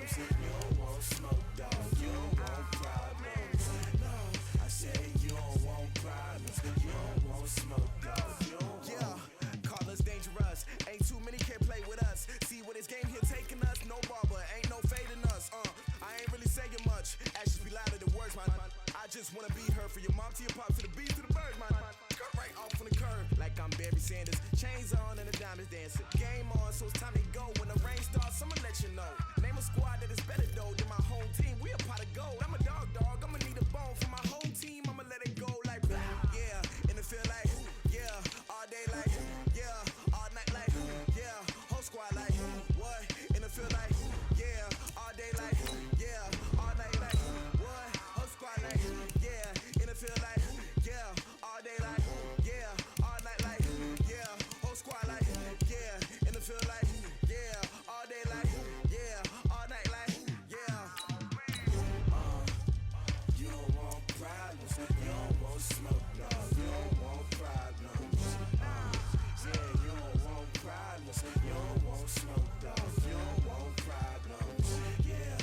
You don't want smoke, dog. You don't want problems. No, I said you don't want problems. You don't want smoke, dog. You don't want. Yeah, call us dangerous. Ain't too many can play with us. See what this game here taking us. No barber, ain't no fading us. I ain't really saying much. Actions be louder than words, man. I just wanna be heard from your mom to your pop to the beat to the bird, man. Cut right off on the curb, like I'm Barry Sanders. Chains on and the diamonds dancing. Game on, so it's time to go. When the rain starts, I'ma let you know. Name a squad that is better though than my home team. We a pot of gold. I'm a dog. I'ma need a bone for my whole team. I'ma let it go like yeah, and it feel like yeah, all day like yeah, all night like yeah, whole squad like what? And it feel like yeah, all day like yeah, all night like what? Whole squad like yeah, and it feel like yeah, all day like yeah, all night like yeah, whole squad like yeah, and it feel like yeah, all day like yeah, all night like yeah. You don't want problems, you don't want smoke, no, you don't want problems. Yeah, you don't want problems, you don't want smoke, dog, you don't want problems. Yeah,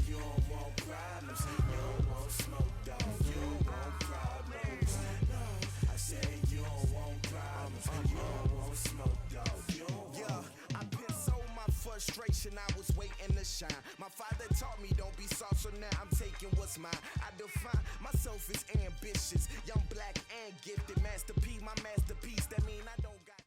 you don't want problems, you don't want smoke, dog, you don't want problems. No, I said you don't want problems, you don't want smoke, dog, you don't want. Yeah, I been so my frustration, I was waiting to shine. My father taught me don't be soft, so now I'm taking what's mine. I define myself as ambitious, young, black, and gifted. Master P, my masterpiece, that mean I don't got.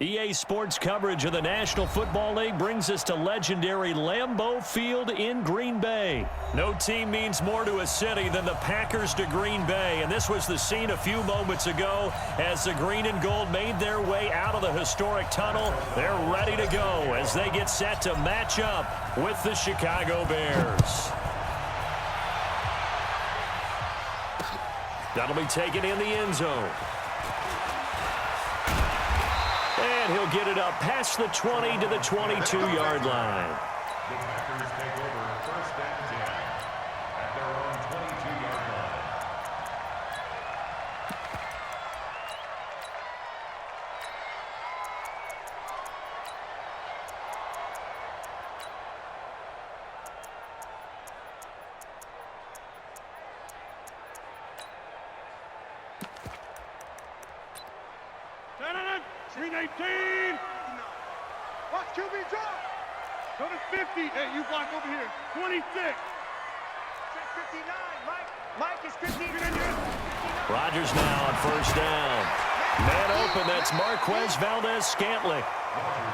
EA Sports coverage of the National Football League brings us to legendary Lambeau Field in Green Bay. No team means more to a city than the Packers to Green Bay, and this was the scene a few moments ago as the green and gold made their way out of the historic tunnel. They're ready to go as they get set to match up with the Chicago Bears. That'll be taken in the end zone. And he'll get it up past the 20 to the 22-yard line. The Packers take over first and 10 at their own 22-yard line. Green 18. Watch QB drop. Go to 50. Hey, you block over here. 26. Check 59. Mike is 15. Rodgers now on first down. Man open, that's Marquez Valdez-Scantling.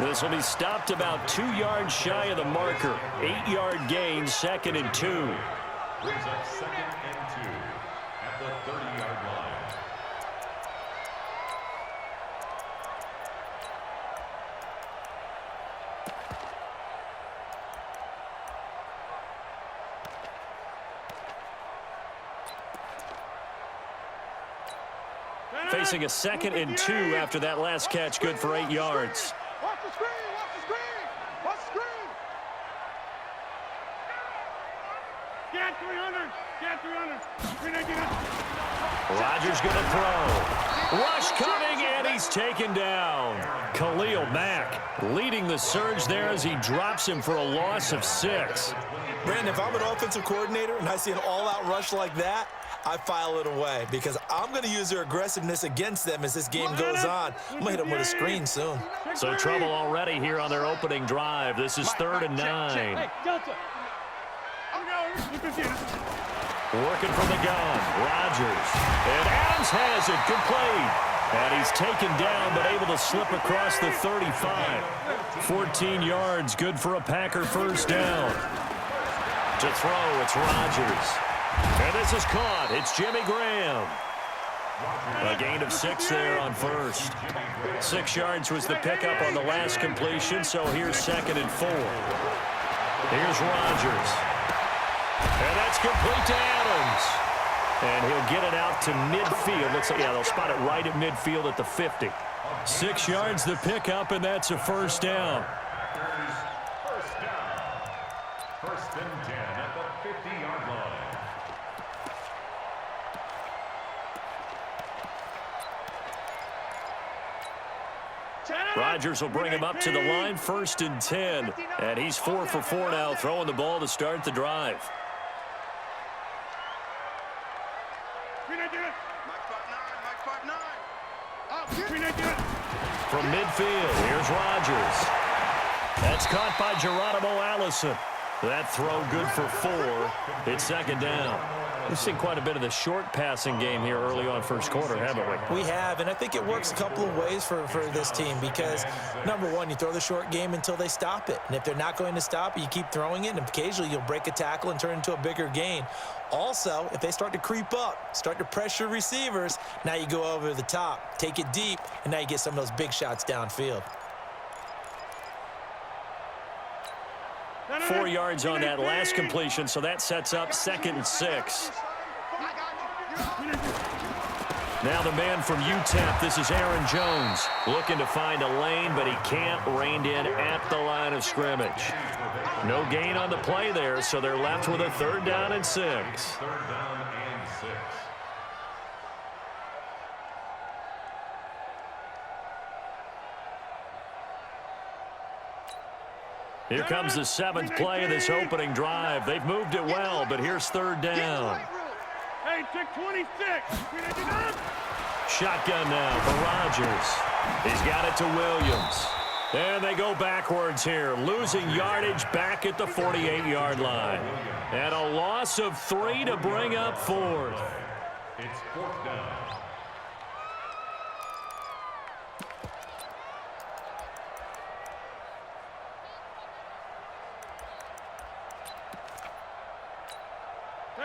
This will be stopped about 2 yards shy of the marker. 8-yard gain, 2nd and 2. Brings up 2nd and 2 at the 30-yard line. Facing a 2nd and 2 after that last catch, good for 8 yards. Watch the screen. Watch the screen. Watch the screen. Scan 300. Scan 300. Green 18. Rodgers going to throw. Rush coming, and he's taken down. Khalil Mack leading the surge there as he drops him for a loss of 6. Brandon, if I'm an offensive coordinator and I see an all-out rush like that, I file it away because I'm going to use their aggressiveness against them as this game goes on. I'm going to hit them with a screen soon. So trouble already here on their opening drive. This is 3rd and 9. Hey, Delta. Working from the gun, Rodgers. And Adams has it, complete. And he's taken down but able to slip across the 35. 14 yards, good for a Packer first down. To throw, it's Rodgers. And this is caught. It's Jimmy Graham. A gain of 6 there on first. 6 yards was the pickup on the last completion, so here's 2nd and 4. Here's Rodgers. And that's complete to Adams. And he'll get it out to midfield. Looks like, yeah, they'll spot it right at midfield at the 50. 6 yards the pickup, and that's a first down. First down. 1st and 10 at the 50-yard line. Rodgers will bring him up to the line, 1st and 10. And he's 4 for 4 now, throwing the ball to start the drive. From midfield, here's Rodgers. That's caught by Geronimo Allison. That throw good for 4. It's 2nd down. We've seen quite a bit of the short passing game here early on first quarter, haven't we? We have, and I think it works a couple of ways for this team because, number one, you throw the short game until they stop it. And if they're not going to stop it, you keep throwing it, and occasionally you'll break a tackle and turn it into a bigger gain. Also, if they start to creep up, start to pressure receivers, now you go over the top, take it deep, and now you get some of those big shots downfield. 4 yards on that last completion, so that sets up 2nd and 6. Now the man from UTEP, this is Aaron Jones, looking to find a lane, but he can't, reined in at the line of scrimmage. No gain on the play there, so they're left with a 3rd down and 6. 3rd down and 6. Here comes the 7th play of this opening drive. They've moved it well, but here's 3rd down. Hey, check 26. Shotgun now for Rodgers. He's got it to Williams. And they go backwards here, losing yardage back at the 48-yard line. And a loss of 3 to bring up 4th. It's 4th down.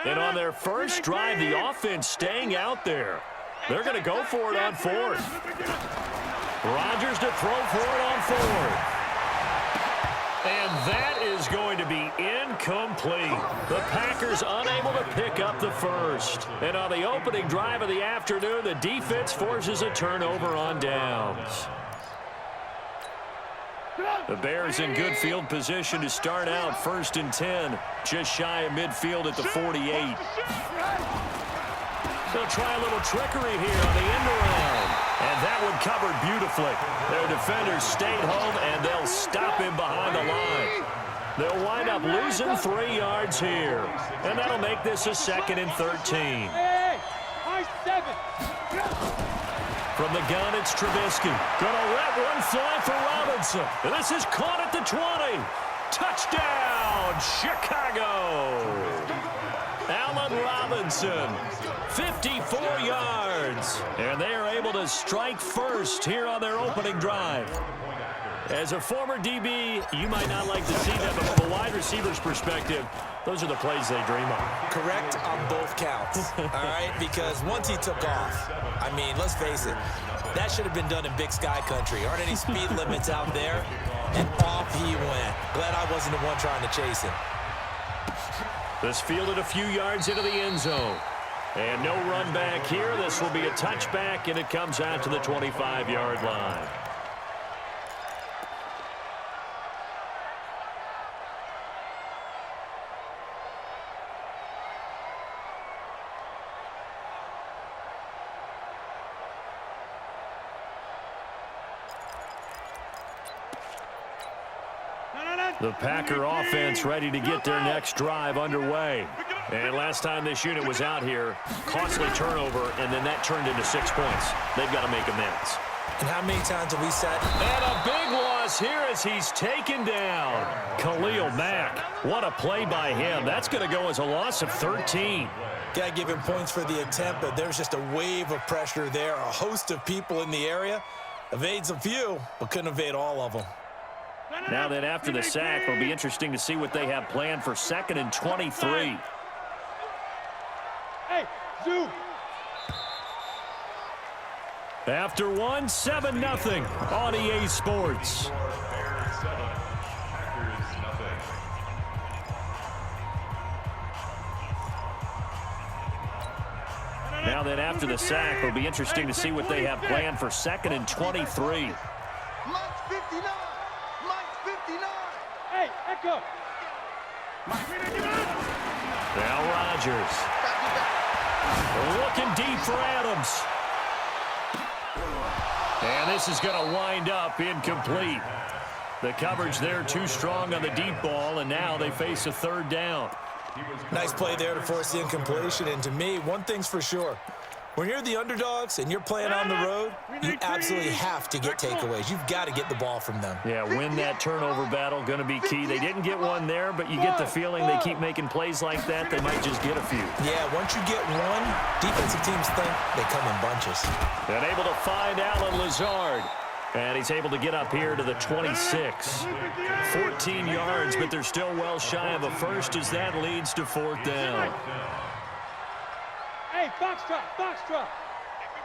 And on their first drive, the offense staying out there. They're going to go for it on 4th. Rodgers to throw for it on 4th. And that is going to be incomplete. The Packers unable to pick up the first. And on the opening drive of the afternoon, the defense forces a turnover on downs. The Bears in good field position to start out 1st and 10, just shy of midfield at the 48. They'll try a little trickery here on the end around. And that one covered beautifully. Their defenders stayed home, and they'll stop him behind the line. They'll wind up losing 3 yards here. And that'll make this a 2nd and 13. From the gun, it's Trubisky. Gonna let one fly for Robinson. And this is caught at the 20. Touchdown, Chicago. Allen Robinson, 54 yards. And they are able to strike first here on their opening drive. As a former DB, you might not like to see that, but from a wide receiver's perspective, those are the plays they dream of. Correct on both counts, all right? Because once he took off, I mean, let's face it, that should have been done in Big Sky Country. Aren't any speed limits out there? And off he went. Glad I wasn't the one trying to chase him. This fielded a few yards into the end zone. And no run back here. This will be a touchback, and it comes out to the 25-yard line. The Packer offense ready to get their next drive underway. And last time this unit was out here, costly turnover, and then that turned into 6 points. They've got to make amends. And how many times have we said? And a big loss here as he's taken down. Khalil Mack, what a play by him. That's going to go as a loss of 13. Got to give him points for the attempt, but there's just a wave of pressure there. A host of people in the area. Evades a few, but couldn't evade all of them. Now that after the sack, it'll be interesting to see what they have planned for 2nd and 23. Hey, Zoo. After one, 7-0 on EA Sports. Bears 7, Packers nothing. Now that after the sack, it'll be interesting to see what they have planned for 2nd and 23. Mike's 59. Mike's 59. Hey, Echo. Now Rodgers. Looking deep for Adams. And this is going to wind up incomplete. The coverage there too strong on the deep ball, and now they face a third down. Nice play there to force the incompletion. And to me, one thing's for sure. When you're the underdogs and you're playing on the road, you absolutely have to get takeaways. You've got to get the ball from them. Yeah, win that turnover battle, going to be key. They didn't get one there, but you get the feeling they keep making plays like that, they might just get a few. Yeah, once you get one, defensive teams think they come in bunches. And able to find Allen Lazard. And he's able to get up here to the 26. 14 yards, but they're still well shy of a first as that leads to fourth down. Hey, box trap, box trap.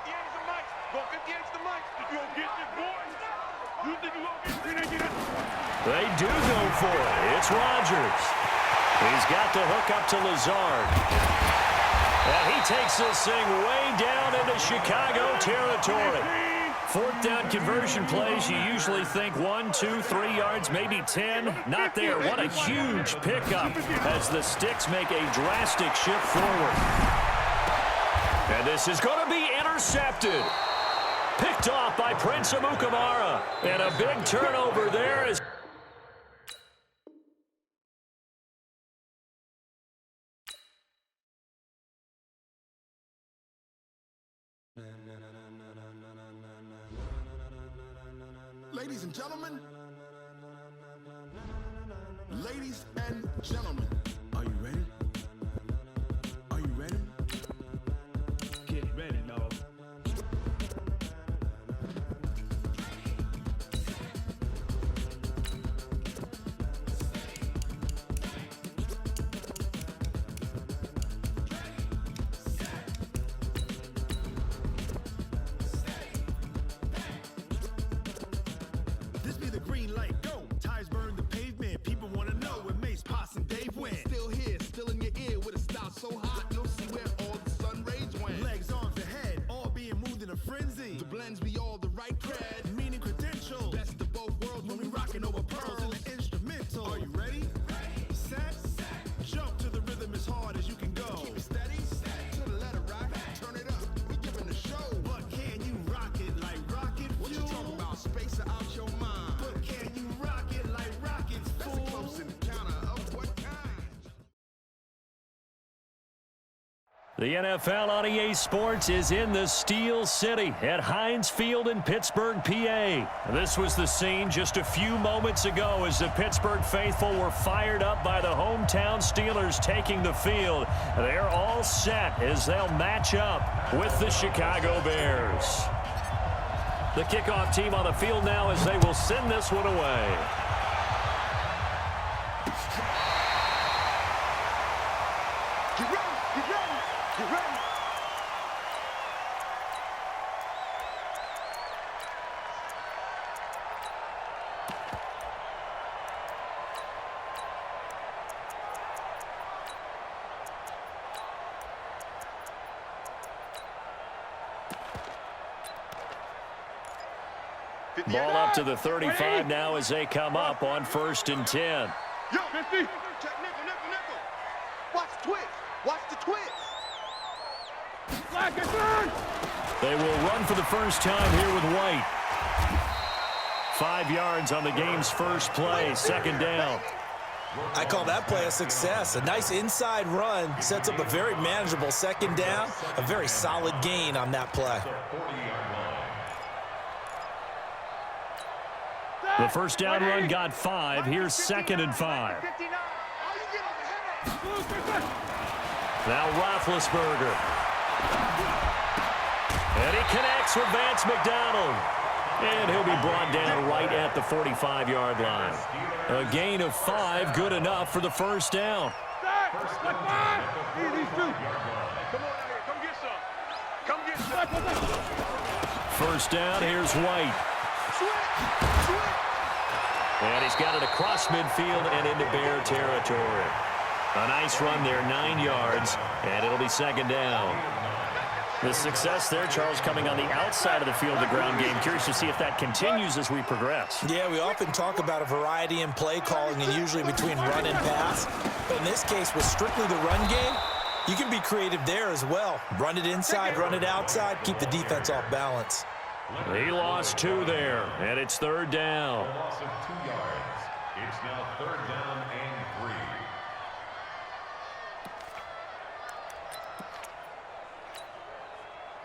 58's the mic. Go 58's the mic. You gonna get this, boys? You think you gonna get it? They do go for it. It's Rodgers. He's got the hook up to Lazard. And he takes this thing way down into Chicago territory. Fourth down conversion plays, you usually think 1, 2, 3 yards, maybe 10. Not there. What a huge pickup as the sticks make a drastic shift forward. And this is going to be intercepted. Picked off by Prince Amukamara. And a big turnover there is... Ladies and gentlemen, ladies and gentlemen, are you ready? Are you ready? Get ready, dog. This be the green light, go. Tires burn the pavement. People want to know where Mace, Potts, and Dave went. Still here, still in your ear with a style so hot, you'll see where all the sun rays went. Legs, arms, and head, all being moved in a frenzy. The blends be all the right cred, meaning credentials. Best of both worlds when we rockin' over pearls in the instrumental. Are you ready? Set. Jump to the rhythm as hard as you can go. Keep it steady, to the letter rock. Turn it up, we giving the show. But can you rock it like rocket fuel? What you talking about? Space or out your mind? But can you rock it like rockets, fool? That's a close encounter of what kind? The NFL on EA Sports is in the Steel City at Heinz Field in Pittsburgh, PA. This was the scene just a few moments ago as the Pittsburgh faithful were fired up by the hometown Steelers taking the field. They're all set as they'll match up with the Chicago Bears. The kickoff team on the field now as they will send this one away. Get ready, get ready, get ready. Ball up to the 35 now as they come up on 1st and 10. Yo, 50. Check nickel. Watch the twist. Watch the twist. Flag is on. They will run for the first time here with White. 5 yards on the game's first play, 2nd down. I call that play a success. A nice inside run sets up a very manageable 2nd down. A very solid gain on that play. The first down run got 5. Here's 2nd and 5. Now Roethlisberger. And he connects with Vance McDonald. And he'll be brought down right at the 45-yard line. A gain of 5, good enough for the first down. First down, here's White. And he's got it across midfield and into Bear territory. A nice run there, 9 yards, and it'll be 2nd down. The success there, Charles, coming on the outside of the field, the ground game. Curious to see if that continues as we progress. Yeah, we often talk about a variety in play calling and usually between run and pass. But in this case, with strictly the run game, you can be creative there as well. Run it inside, run it outside, keep the defense off balance. He lost 2 there, and it's 3rd down. A loss of 2 yards. It's now 3rd down and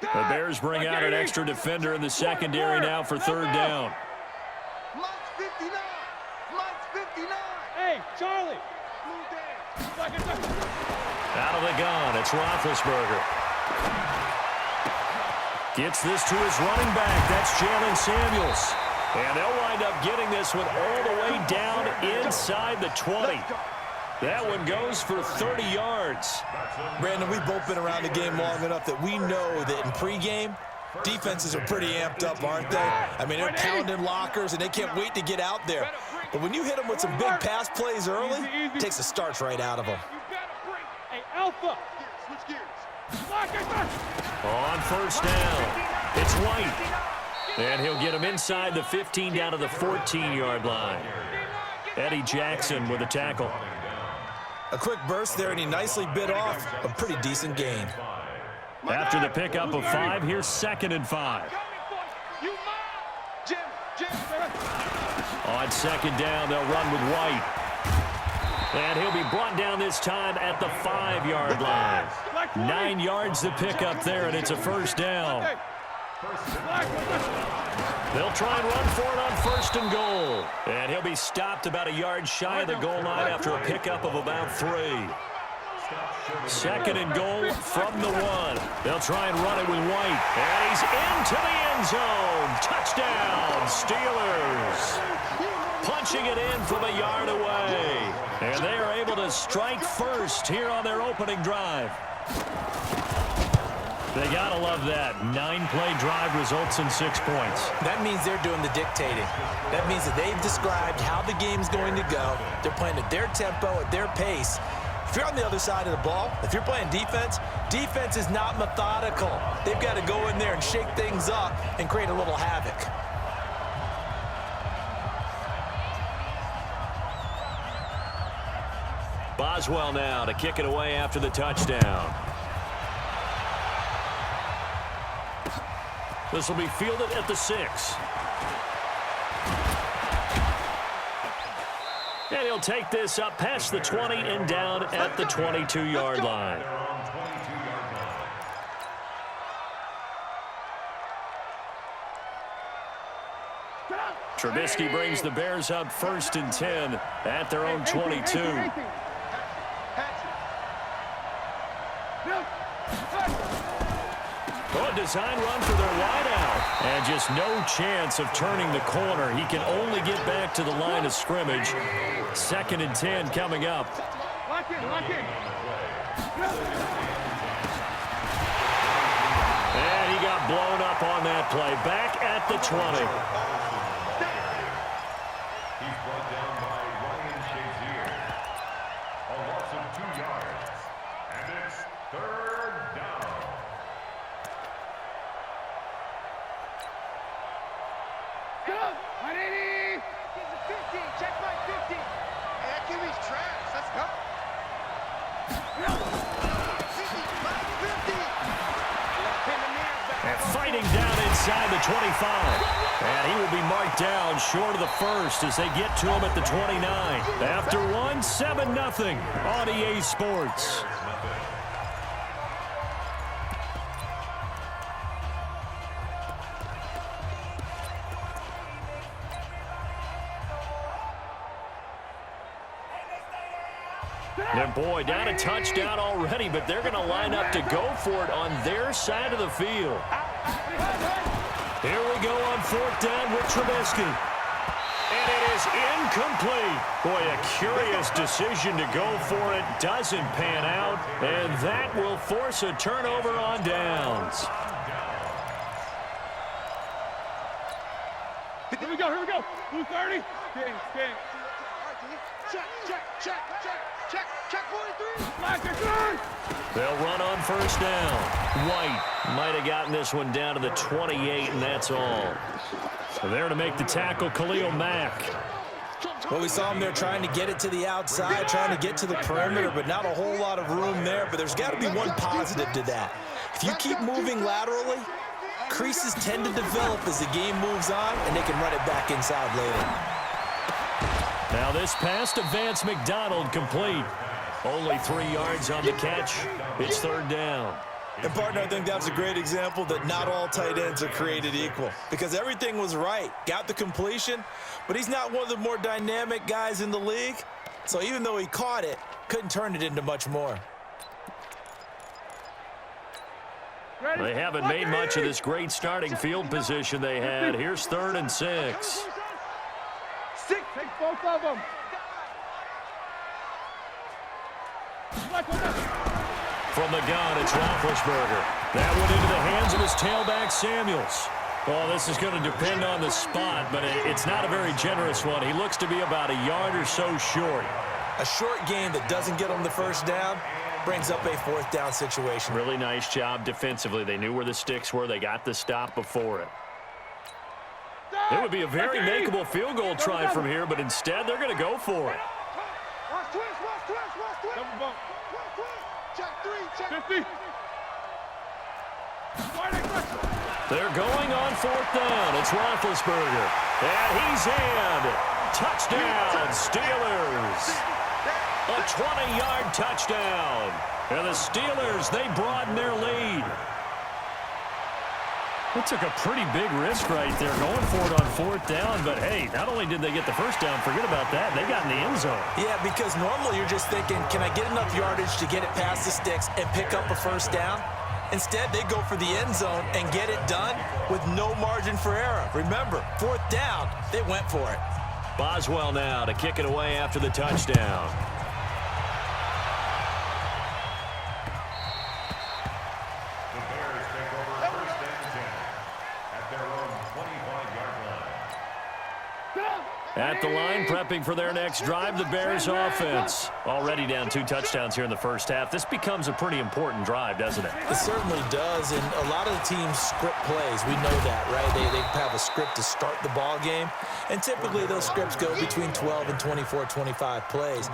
3. The Bears bring out an extra defender in the secondary now for 3rd down. Mike's 59. Mike's 59. Hey, Charlie. Out of the gun, it's Roethlisberger. Gets this to his running back. That's Jalen Samuels. And they'll wind up getting this one all the way down inside the 20. That one goes for 30 yards. Brandon, we've both been around the game long enough that we know that in pregame, defenses are pretty amped up, aren't they? I mean, they're pounding lockers, and they can't wait to get out there. But when you hit them with some big pass plays early, it takes the starch right out of them. Hey, Alpha. Switch gears. On 1st down, it's White. And he'll get him inside the 15 down to the 14-yard line. Eddie Jackson with a tackle. A quick burst there, and he nicely bit off a pretty decent gain. After the pickup of 5, here's 2nd and 5. Jim. On 2nd down, they'll run with White. And he'll be brought down this time at the 5-yard line. 9 yards to pick up there, and it's a 1st down. They'll try and run for it on 1st and goal. And he'll be stopped about a yard shy of the goal line after a pickup of about 3. 2nd and goal from the 1. They'll try and run it with White. And he's into the end zone. Touchdown, Steelers. Punching it in from a yard away. And they are able to strike first here on their opening drive. They gotta love that. 9-play drive results in 6 points. That means they're doing the dictating. That means that they've described how the game's going to go. They're playing at their tempo, at their pace. If you're on the other side of the ball, if you're playing defense, defense is not methodical. They've got to go in there and shake things up and create a little havoc. Boswell now to kick it away after the touchdown. This will be fielded at the 6. And he'll take this up past the 20 and down at the 22-yard line. Trubisky brings the Bears up 1st and 10 at their own 22. A design run for their wideout. And just no chance of turning the corner. He can only get back to the line of scrimmage. 2nd and 10 coming up. Lock in. And he got blown up on that play. Back at the 20. He's brought down by Ryan Shazier. A loss of 2 yards. And it's 3rd down. Go! 180! 50. Check my 50. Hey, that QB's trash. Let's go. 50. And fighting down inside the 25. And he will be marked down short of the 1st as they get to him at the 29. After one, 7-0 on EA Sports. And boy, down a touchdown already, but they're going to line up to go for it on their side of the field. Here we go on 4th down with Trubisky. And it is incomplete. Boy, a curious decision to go for it. Doesn't pan out. And that will force a turnover on downs. Here we go. Blue 30. Stand. Check 43. Lock it down. They'll run on 1st down. White might have gotten this one down to the 28, and that's all. So there to make the tackle, Khalil Mack. Well, we saw him there trying to get it to the outside, trying to get to the perimeter, but not a whole lot of room there. But there's got to be one positive to that. If you keep moving laterally, creases tend to develop as the game moves on, and they can run it back inside later. Now this pass to Vance McDonald complete. Only 3 yards on the catch. It's third down. And, partner, I think that's a great example that not all tight ends are created equal, because everything was right. Got the completion, but he's not one of the more dynamic guys in the league. So even though he caught it, couldn't turn it into much more. They haven't made much of this great starting field position they had. Here's 3rd and 6. Take both of them. From the gun, it's Roethlisberger. That went into the hands of his tailback, Samuels. Well, this is going to depend on the spot, but it's not a very generous one. He looks to be about a yard or so short. A short game that doesn't get him the first down brings up a 4th down situation. Really nice job defensively. They knew where the sticks were. They got the stop before it. It would be a very makeable field goal try from here, but instead they're going to go for it. Watch twist. Double bump. Check 3, check 50. They're going on 4th down. It's Roethlisberger. And he's in. Touchdown, Steelers. A 20-yard touchdown. And the Steelers, they broaden their lead. They took a pretty big risk right there, going for it on 4th down. But, hey, not only did they get the first down, forget about that, they got in the end zone. Yeah, because normally you're just thinking, can I get enough yardage to get it past the sticks and pick up a first down? Instead, they go for the end zone and get it done with no margin for error. Remember, 4th down, they went for it. Boswell now to kick it away after the touchdown. At the line, prepping for their next drive, the Bears offense. Already down 2 touchdowns here in the first half. This becomes a pretty important drive, doesn't it? It certainly does, and a lot of the teams script plays. We know that, right? They have a script to start the ball game, and typically those scripts go between 12 and 24, 25 plays.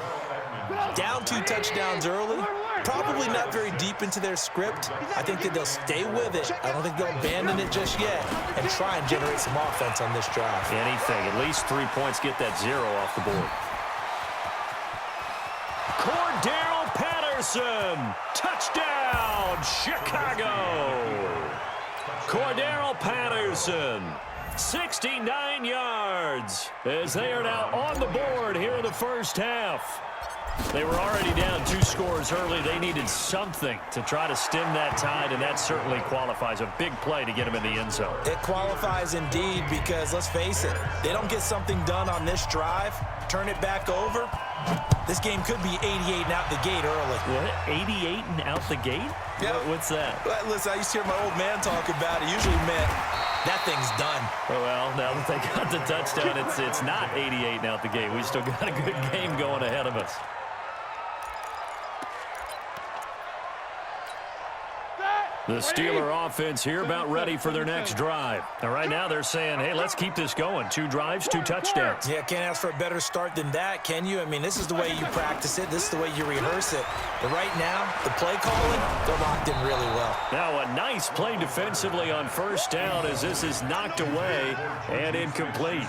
Down 2 touchdowns early, probably not very deep into their script. I think that they'll stay with it. I don't think they'll abandon it just yet and try and generate some offense on this drive. Anything, at least 3 points, get that 0 off the board. Cordero Patterson, touchdown, Chicago. Cordero Patterson, 69 yards, as they are now on the board here in the first half. They were already down 2 scores early. They needed something to try to stem that tide, and that certainly qualifies. A big play to get them in the end zone. It qualifies indeed because, let's face it, they don't get something done on this drive, turn it back over, this game could be 88 and out the gate early. What? 88 and out the gate? Yeah. What's that? Well, listen, I used to hear my old man talk about it. Usually meant that thing's done. Oh, well, now that they got the touchdown, it's not 88 and out the gate. We still got a good game going ahead of us. The Steeler offense here about ready for their next drive. And right now they're saying, hey, let's keep this going. 2 drives, 2 touchdowns. Yeah, can't ask for a better start than that, can you? I mean, this is the way you practice it. This is the way you rehearse it. But right now, the play calling, they're locked in really well. Now a nice play defensively on first down as this is knocked away and incomplete.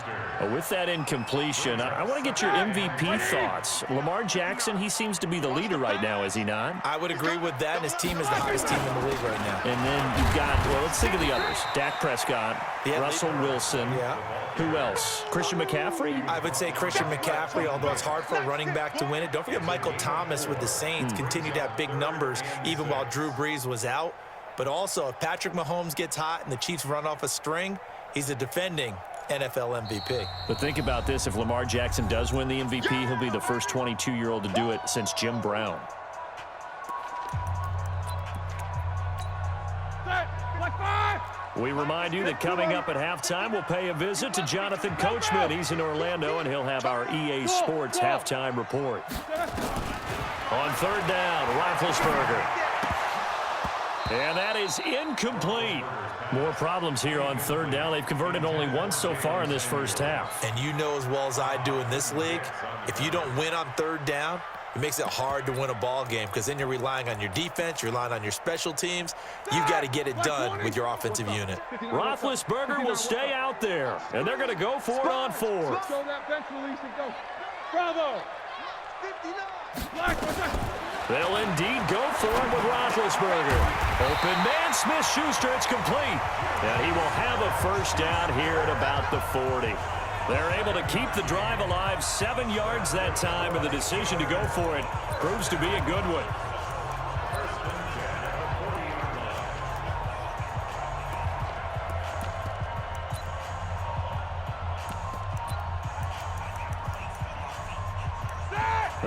With that incompletion, I want to get your MVP thoughts. Lamar Jackson, he seems to be the leader right now, is he not? I would agree with that. His team is the hottest team in the league right now. And then you've got, well, let's think of the others. Dak Prescott, yeah, Russell Wilson. Yeah. Who else? Christian McCaffrey? I would say Christian McCaffrey, although it's hard for a running back to win it. Don't forget Michael Thomas with the Saints continued to have big numbers even while Drew Brees was out. But also, if Patrick Mahomes gets hot and the Chiefs run off a string, he's a defending NFL MVP. But think about this. If Lamar Jackson does win the MVP, he'll be the first 22-year-old to do it since Jim Brown. We remind you that coming up at halftime, we'll pay a visit to Jonathan Coachman. He's in Orlando, and he'll have our EA Sports halftime report. On third down, Roethlisberger. And that is incomplete. More problems here on third down. They've converted only once so far in this first half. And you know as well as I do in this league, if you don't win on third down, It makes it hard to win a ball game because then you're relying on your defense, you're relying on your special teams. You've got to get it done with your offensive unit. Roethlisberger will stay out there, and they're going to go for it on fourth. Go that bench release and go. Bravo. 59. They'll indeed go for it with Roethlisberger. Open man, Smith-Schuster, it's complete. And he will have a first down here at about the 40. They're able to keep the drive alive, 7 yards that time, and the decision to go for it proves to be a good one.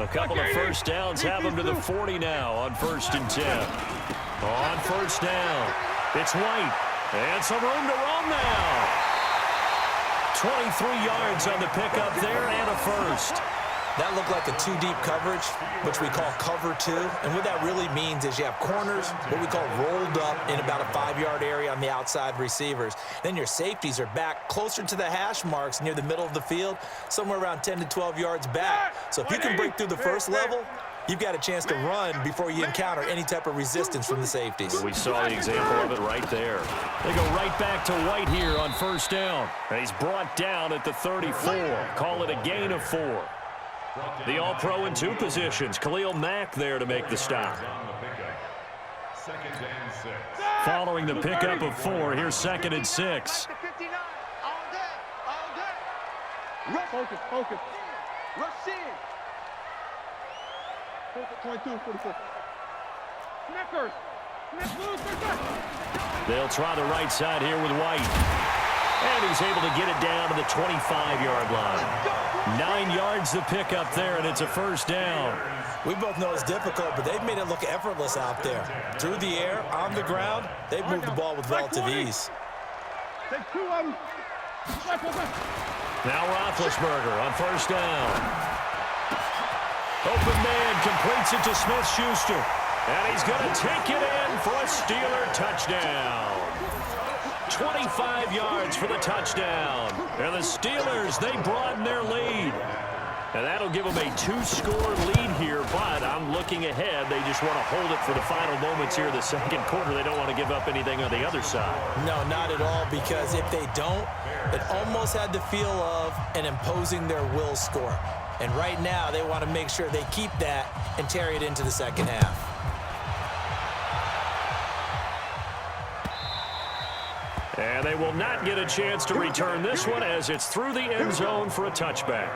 A couple of first downs have them to the 40 now on 1st and 10. On first down, it's White. And some room to roam now. 23 yards on the pickup there and a first. That looked like a two-deep coverage, which we call cover two. And what that really means is you have corners, what we call rolled up in about a 5-yard area on the outside receivers. Then your safeties are back closer to the hash marks near the middle of the field, somewhere around 10 to 12 yards back. So if you can break through the first level, you've got a chance to run before you encounter any type of resistance from the safeties. We saw the example of it right there. They go right back to White here on first down. And he's brought down at the 34. Call it a gain of 4. The All-Pro in 2 positions. Khalil Mack there to make the stop. Following the pickup of 4, here's 2nd and 6. Focus. Rush in. 22, 44. Snickers. They'll try the right side here with White. And he's able to get it down to the 25-yard line. 9 yards to pick up there, and it's a first down. We both know it's difficult, but they've made it look effortless out there. Through the air, on the ground, they've moved the ball with relative ease. Take 2 of them. Now Roethlisberger on first down. Open man completes it to Smith-Schuster. And he's going to take it in for a Steeler touchdown. 25 yards for the touchdown. And the Steelers, they broaden their lead. And that'll give them a 2-score lead here, but I'm looking ahead. They just want to hold it for the final moments here of the second quarter. They don't want to give up anything on the other side. No, not at all, because if they don't, it almost had the feel of an imposing their will score. And right now, they want to make sure they keep that and carry it into the second half. And they will not get a chance to return this one as it's through the end zone for a touchback.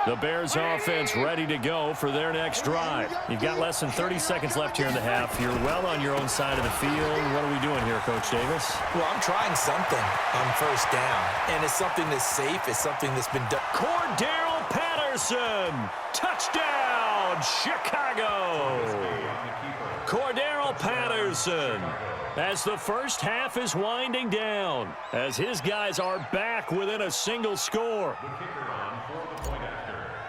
The Bears offense ready to go for their next drive. You've got less than 30 seconds left here in the half. You're well on your own side of the field. What are we doing here, Coach Davis? Well, I'm trying something on first down, and it's something that's safe. It's something that's been done. Cordero Patterson, touchdown, Chicago. Cordero Patterson, as the first half is winding down, as his guys are back within a single score.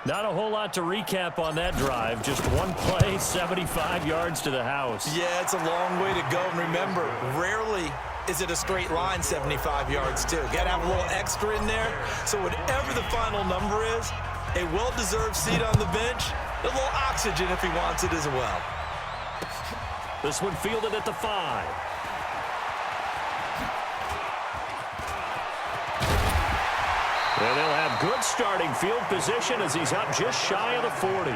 Not a whole lot to recap on that drive. Just one play, 75 yards to the house. Yeah, it's a long way to go. And remember, rarely is it a straight line 75 yards, too. Got to have a little extra in there. So whatever the final number is, a well-deserved seat on the bench, a little oxygen if he wants it as well. This one fielded at the 5. And they'll have good starting field position as he's up just shy of the 40.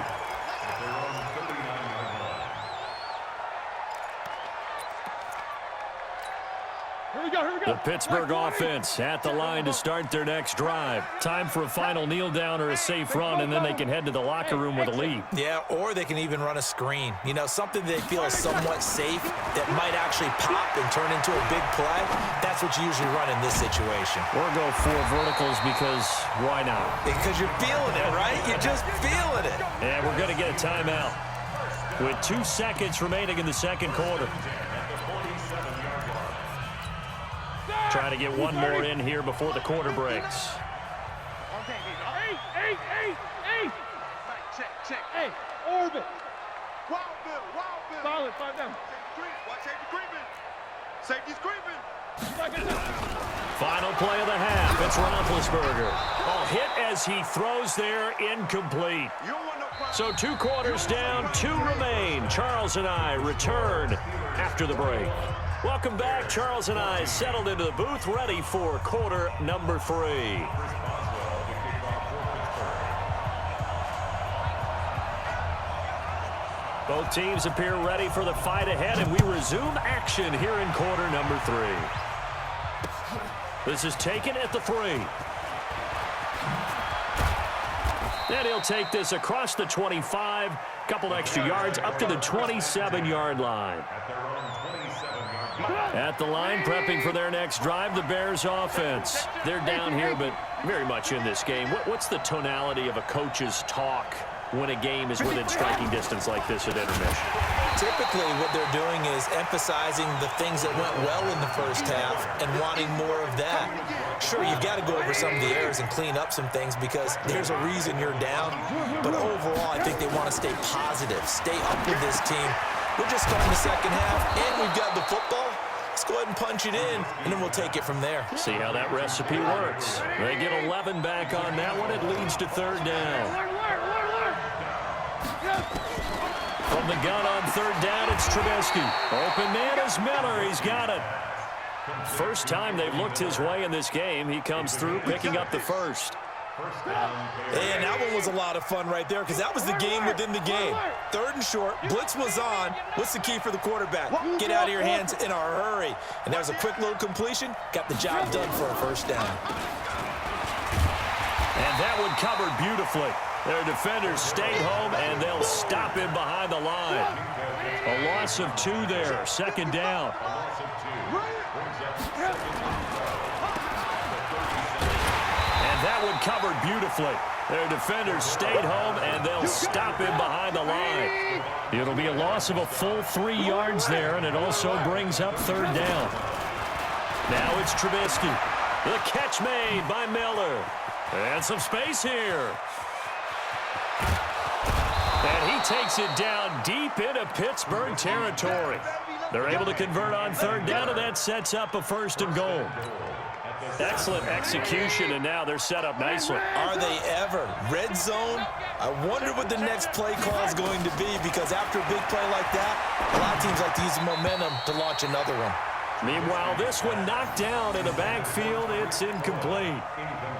Here we go. The Pittsburgh offense at the line to start their next drive. Time for a final kneel down or a safe run, and then they can head to the locker room with a lead. Yeah, or they can even run a screen. You know, something they feel is somewhat safe that might actually pop and turn into a big play. That's what you usually run in this situation. Or go 4 verticals because why not? Because you're feeling it, right? You're just feeling it. And we're going to get a timeout with 2 seconds remaining in the second quarter. Trying to get one more in here before the quarter breaks. Eight. Check. Hey, orbit. Wild bill. Solid, 5 down. Watch safety's creeping. Final play of the half. It's Roethlisberger. A hit as he throws there, incomplete. So 2 quarters down, 2 remain. Charles and I return after the break. Welcome back. Charles and I settled into the booth, ready for quarter number 3. Both teams appear ready for the fight ahead, and we resume action here in quarter number 3. This is taken at the 3. And he'll take this across the 25, couple extra yards up to the 27-yard line. At the line, prepping for their next drive, the Bears offense. They're down here, but very much in this game. What's the tonality of a coach's talk when a game is within striking distance like this at intermission? Typically, what they're doing is emphasizing the things that went well in the first half and wanting more of that. Sure, you've got to go over some of the errors and clean up some things because there's a reason you're down. But overall, I think they want to stay positive, stay up with this team. We're just starting the second half, and we've got the football. Let's go ahead and punch it in, and then we'll take it from there. See how that recipe works. They get 11 back on that one. It leads to third down. From the gun on third down, it's Trubisky. Open man is Miller. He's got it. First time they've looked his way in this game. He comes through, picking up the first. And that one was a lot of fun right there because that was the game within the game. Third and short, blitz was on. What's the key for the quarterback? Get out of your hands in a hurry. And that was a quick little completion. Got the job done for a first down. And that one covered beautifully. Their defenders stayed home, and they'll stop him behind the line. A loss of 2 there, second down. And that one covered beautifully. Their defenders stayed home, and they'll stop him behind the line. It'll be a loss of a full 3 yards there, and it also brings up third down. Now it's Trubisky. The catch made by Miller. And some space here. And he takes it down deep into Pittsburgh territory. They're able to convert on third down, and that sets up a first and goal. Excellent execution, and now they're set up nicely. Are they ever? Red zone? I wonder what the next play call is going to be because after a big play like that, a lot of teams like to use the momentum to launch another one. Meanwhile, this one knocked down in the backfield. It's incomplete.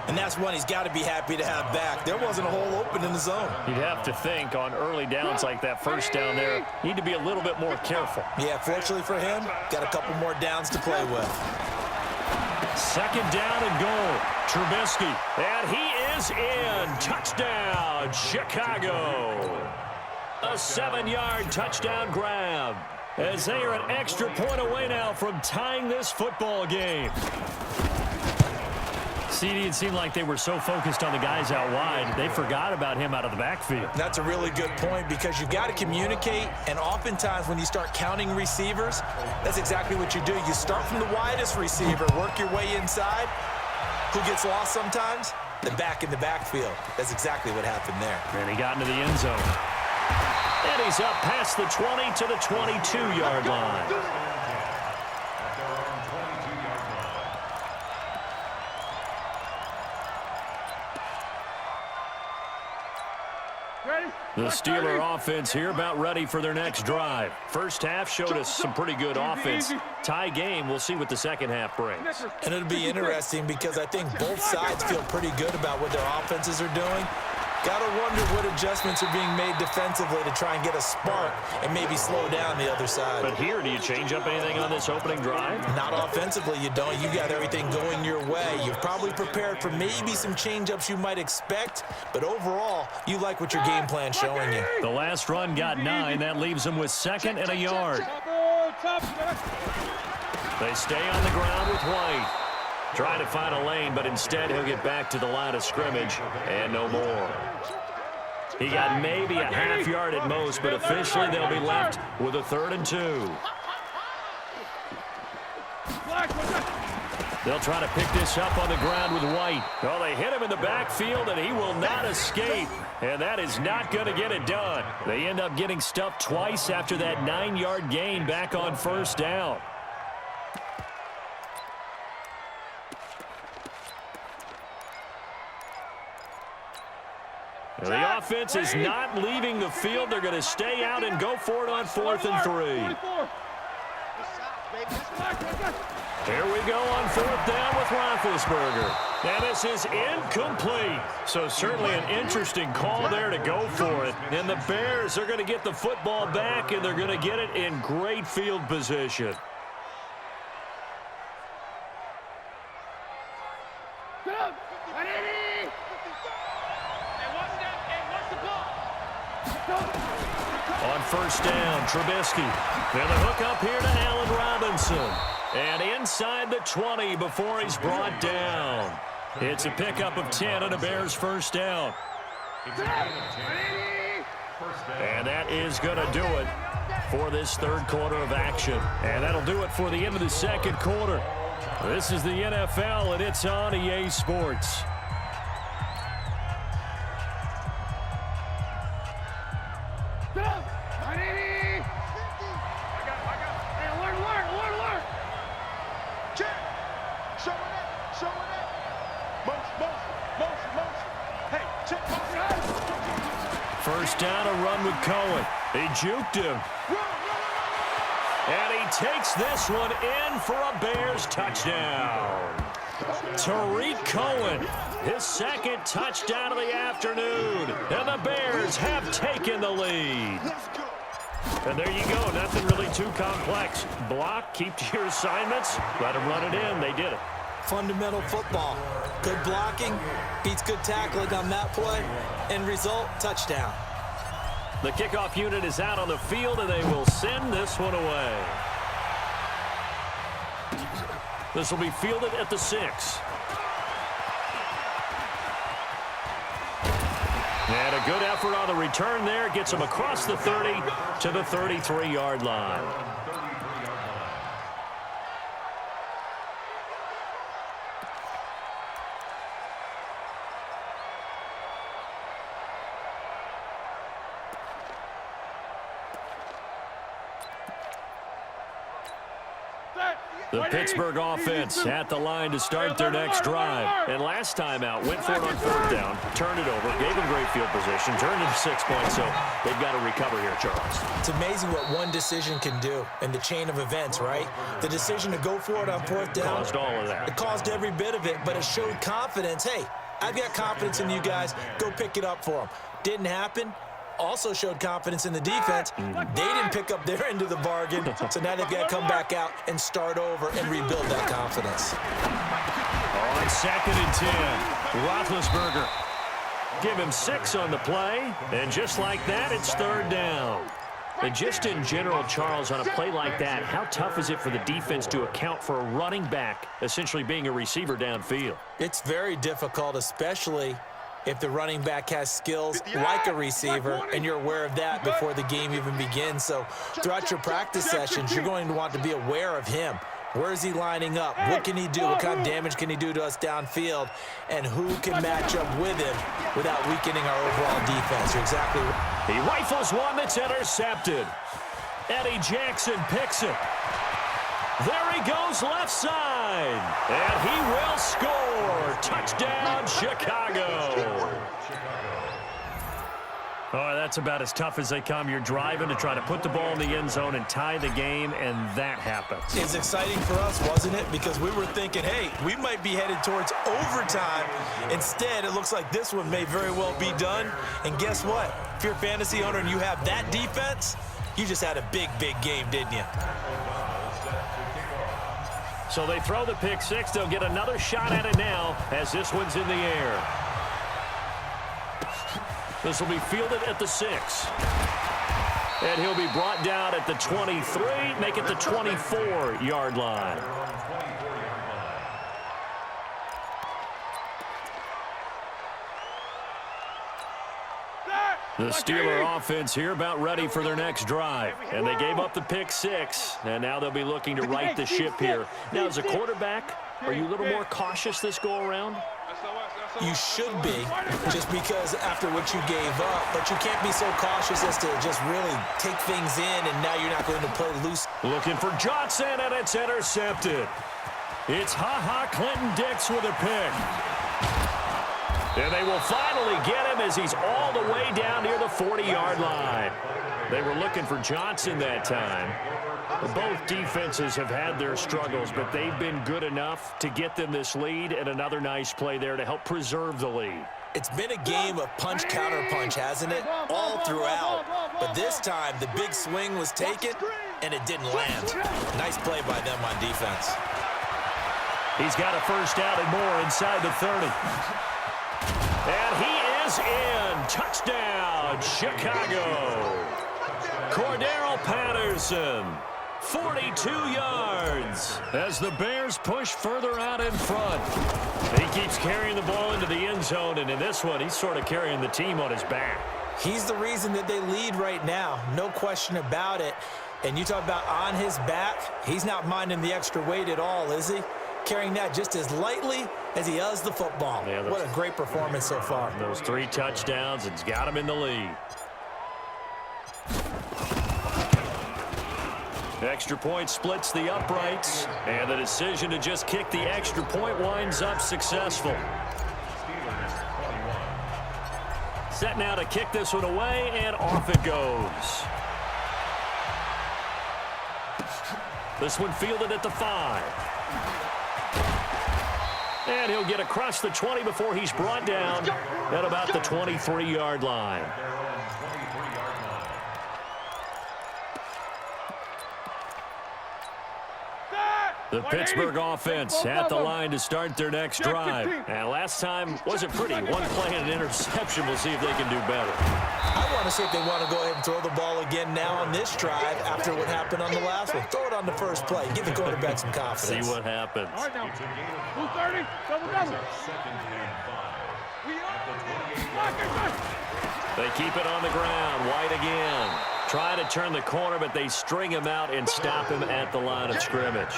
And that's one he's got to be happy to have back. There wasn't a hole open in the zone. You'd have to think on early downs like that first down there, need to be a little bit more careful. Yeah, fortunately for him, got a couple more downs to play with. Second down and goal. Trubisky, and he is in. Touchdown, Chicago. A 7-yard touchdown grab. As they are an extra point away now from tying this football game. CD, it seemed like they were so focused on the guys out wide, they forgot about him out of the backfield. That's a really good point because you've got to communicate, and oftentimes when you start counting receivers, that's exactly what you do. You start from the widest receiver, work your way inside. Who gets lost sometimes? The back in the backfield. That's exactly what happened there. And he got into the end zone. And he's up past the 20 to the 22-yard line. The Steeler offense here about ready for their next drive. First half showed us some pretty good offense. Tie game, we'll see what the second half brings. And it'll be interesting because I think both sides feel pretty good about what their offenses are doing. Got to wonder what adjustments are being made defensively to try and get a spark and maybe slow down the other side. But here, do you change up anything on this opening drive? Not offensively, you don't. You got everything going your way. You've probably prepared for maybe some change-ups you might expect, but overall, you like what your game plan's showing you. The last run got 9. That leaves them with second and a yard. They stay on the ground with White. Trying to find a lane, but instead he'll get back to the line of scrimmage and no more. He got maybe a half yard at most, but officially they'll be left with a 3rd and 2. They'll try to pick this up on the ground with White. Well, they hit him in the backfield, and he will not escape. And that is not going to get it done. They end up getting stuffed twice after that 9-yard gain back on first down. The offense is not leaving the field. They're going to stay out and go for it on 4th and 3. Here we go on 4th down with Roethlisberger. And this is incomplete. So certainly an interesting call there to go for it. And the Bears are going to get the football back, and they're going to get it in great field position. On 1st down, Trubisky. And the hook up here to Allen Robinson. And inside the 20 before he's brought down. It's a pickup of 10 and a Bears 1st down. And that is going to do it for this 3rd quarter of action. And that'll do it for the end of the 2nd quarter. This is the NFL, and it's on EA Sports. First down, a run with Cohen. He juked him. And he takes this one in for a Bears touchdown. Tariq Cohen, his 2nd touchdown of the afternoon. And the Bears have taken the lead. And there you go, nothing really too complex. Block, keep to your assignments, let them run it in. They did it. Fundamental football. Good blocking, beats good tackling on that play. End result, touchdown. The kickoff unit is out on the field, and they will send this one away. This will be fielded at the 6. And a good effort on the return there. Gets him across the 30 to the 33-yard line. The Pittsburgh offense at the line to start their next drive. And last time out, went for it on 4th down, turned it over, gave them great field position, turned it to 6 points, so they've got to recover here, Charles. It's amazing what one decision can do in the chain of events, right? The decision to go for it on 4th down. Caused all of that. It caused every bit of it, but it showed confidence. Hey, I've got confidence in you guys. Go pick it up for them. Didn't happen. Also showed confidence in the defense. They didn't pick up their end of the bargain, so now they've got to come back out and start over and rebuild that confidence. On 2nd and 10, Roethlisberger. Give him 6 on the play, and just like that, it's 3rd down. And just in general, Charles, on a play like that, how tough is it for the defense to account for a running back essentially being a receiver downfield? It's very difficult, especially if the running back has skills like a receiver, and you're aware of that before the game even begins. So throughout your practice sessions, you're going to want to be aware of him. Where is he lining up? What can he do? What kind of damage can he do to us downfield? And who can match up with him without weakening our overall defense? You're exactly right. He rifles one that's intercepted. Eddie Jackson picks it. There he goes left side. And he will score. Touchdown, Chicago. Oh, that's about as tough as they come. You're driving to try to put the ball in the end zone and tie the game, and that happens. It's exciting for us, wasn't it? Because we were thinking, hey, we might be headed towards overtime. Instead, it looks like this one may very well be done. And guess what? If you're a fantasy owner and you have that defense, you just had a big, big game, didn't you? So they throw the pick six. They'll get another shot at it now as this one's in the air. This will be fielded at the 6. And he'll be brought down at the 23, make it the 24-yard line. The Steeler offense here about ready for their next drive. And they gave up the pick 6, and now they'll be looking to right the ship here. Now, as a quarterback, are you a little more cautious this go-around? You should be, just because after what you gave up, but you can't be so cautious as to just really take things in, and now you're not going to play loose. Looking for Johnson, and it's intercepted. It's Ha-Ha Clinton Dix with a pick. And they will finally get him as he's all the way down near the 40-yard line. They were looking for Johnson that time. Both defenses have had their struggles, but they've been good enough to get them this lead, and another nice play there to help preserve the lead. It's been a game of punch-counter-punch, hasn't it? All throughout. But this time, the big swing was taken, and it didn't land. Nice play by them on defense. He's got a first down and more inside the 30. And he is in. Touchdown, Chicago. Cordero Patterson, 42 yards as the Bears push further out in front. He keeps carrying the ball into the end zone, and in this one, he's sort of carrying the team on his back. He's the reason that they lead right now, no question about it. And you talk about on his back, he's not minding the extra weight at all, is he? Carrying that just as lightly as he does the football. Yeah, what a great performance so far. Those 3 touchdowns, it's got him in the lead. Extra point splits the uprights, and the decision to just kick the extra point winds up successful. Set now to kick this one away, and off it goes. This one fielded at the 5. And he'll get across the 20 before he's brought down at about the 23-yard line. The Pittsburgh offense at the line to start their next drive. And last time wasn't pretty. One play and an interception. We'll see if they can do better. I want to see if they want to go ahead and throw the ball again now on this drive after what happened on the last one. Throw it on the first play. Give the quarterback some confidence. See what happens. All right, now. 230, double. They keep it on the ground. White again. Try to turn the corner, but they string him out and stop him at the line of scrimmage.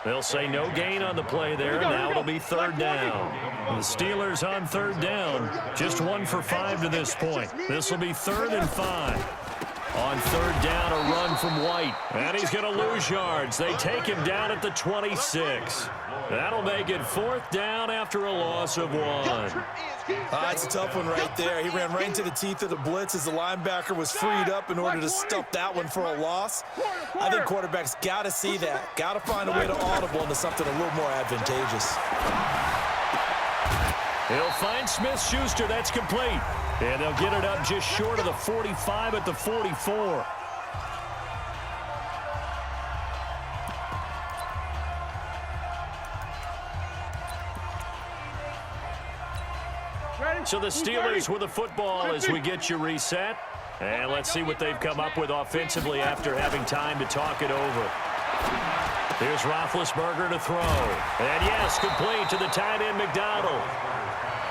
They'll say no gain on the play there. Now it'll be 3rd down. The Steelers on 3rd down. Just 1 for 5 to this point. This will be 3rd and 5. On 3rd down, a run from White. And he's going to lose yards. They take him down at the 26. That'll make it 4th down after a loss of 1. That's a tough one right there. He ran right into the teeth of the blitz as the linebacker was freed up in order to stop that one for a loss. I think quarterbacks got to see that. Got to find a way to audible into something a little more advantageous. He'll find Smith-Schuster. That's complete. And they'll get it up just short of the 45 at the 44. So the Steelers with the football as we get you reset. And let's see what they've come up with offensively after having time to talk it over. Here's Roethlisberger to throw. And yes, complete to the tight end McDonald.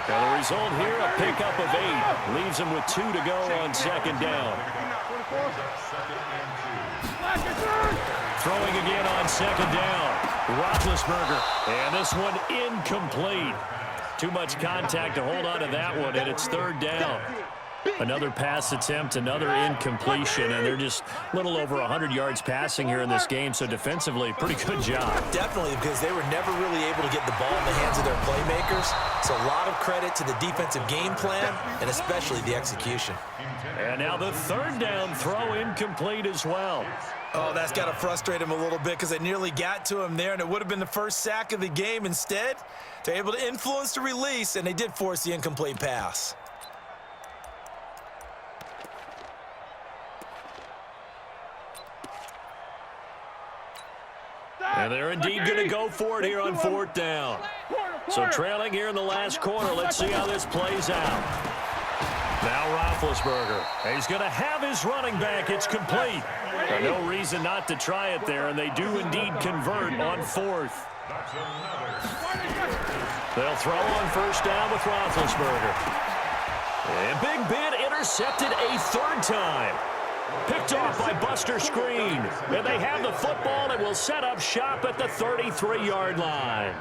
And the result here, a pickup of 8. Leaves him with 2 to go on 2nd down. Throwing again on 2nd down. Roethlisberger. And this one incomplete. Too much contact to hold on to that one, and it's 3rd down. Another pass attempt, another incompletion, and they're just a little over 100 yards passing here in this game, so defensively, pretty good job. Definitely, because they were never really able to get the ball in the hands of their playmakers, so a lot of credit to the defensive game plan, and especially the execution. And now the 3rd down throw incomplete as well. Oh, that's got to frustrate him a little bit because they nearly got to him there, and it would have been the first sack of the game. Instead, they're able to influence the release, and they did force the incomplete pass. And they're indeed going to go for it here on 4th down. So trailing here in the last quarter. Let's see how this plays out. Now Roethlisberger. He's going to have his running back. It's complete. No reason not to try it there, and they do indeed convert on 4th. They'll throw on 1st down with Roethlisberger. And Big Ben intercepted a 3rd time. Picked off by Buster Screen. And they have the football and will set up shop at the 33-yard line.